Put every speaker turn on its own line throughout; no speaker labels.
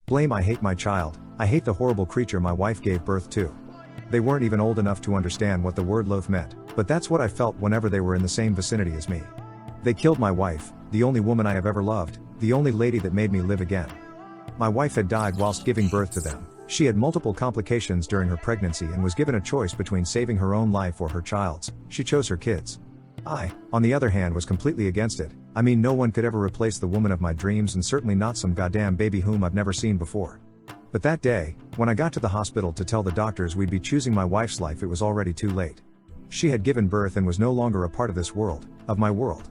Blame I hate my child, I hate the horrible creature my wife gave birth to. They weren't even old enough to understand what the word loath meant, but that's what I felt whenever they were in the same vicinity as me. They killed my wife, the only woman I have ever loved, the only lady that made me live again. My wife had died whilst giving birth to them. She had multiple complications during her pregnancy and was given a choice between saving her own life or her child's. She chose her kids. I, on the other hand, was completely against it. I mean, no one could ever replace the woman of my dreams, and certainly not some goddamn baby whom I've never seen before. But that day, when I got to the hospital to tell the doctors we'd be choosing my wife's life, it was already too late. She had given birth and was no longer a part of this world, of my world.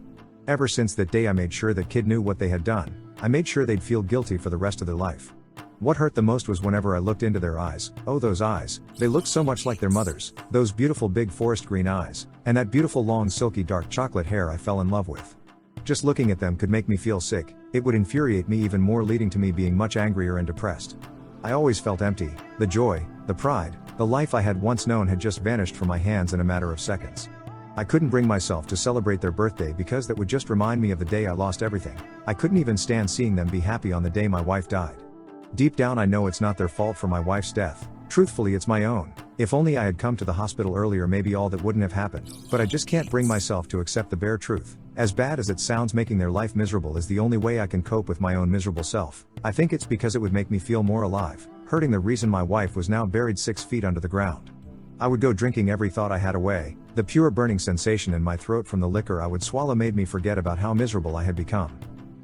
Ever since that day I made sure that kid knew what they had done. I made sure they'd feel guilty for the rest of their life. What hurt the most was whenever I looked into their eyes. Oh, those eyes. They looked so much like their mother's. Those beautiful big forest green eyes. And that beautiful long silky dark chocolate hair I fell in love with. Just looking at them could make me feel sick. It would infuriate me even more, leading to me being much angrier and depressed. I always felt empty. The joy, the pride, the life I had once known had just vanished from my hands in a matter of seconds. I couldn't bring myself to celebrate their birthday because that would just remind me of the day I lost everything. I couldn't even stand seeing them be happy on the day my wife died. Deep down I know it's not their fault for my wife's death. Truthfully, it's my own. If only I had come to the hospital earlier, maybe all that wouldn't have happened. But I just can't bring myself to accept the bare truth. As bad as it sounds, making their life miserable is the only way I can cope with my own miserable self. I think it's because it would make me feel more alive, hurting the reason my wife was now buried 6 feet under the ground. I would go drinking every thought I had away. The pure burning sensation in my throat from the liquor I would swallow made me forget about how miserable I had become.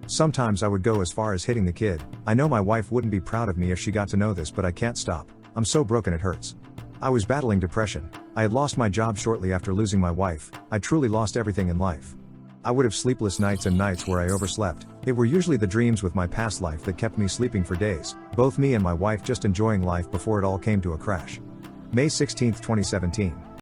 Sometimes I would go as far as hitting the kid. I know my wife wouldn't be proud of me if she got to know this, but I can't stop. I'm so broken it hurts. I was battling depression. I had lost my job shortly after losing my wife. I truly lost everything in life. I would have sleepless nights and nights where I overslept. It were usually the dreams with my past life that kept me sleeping for days. Both me and my wife just enjoying life before it all came to a crash. May 16, 2017.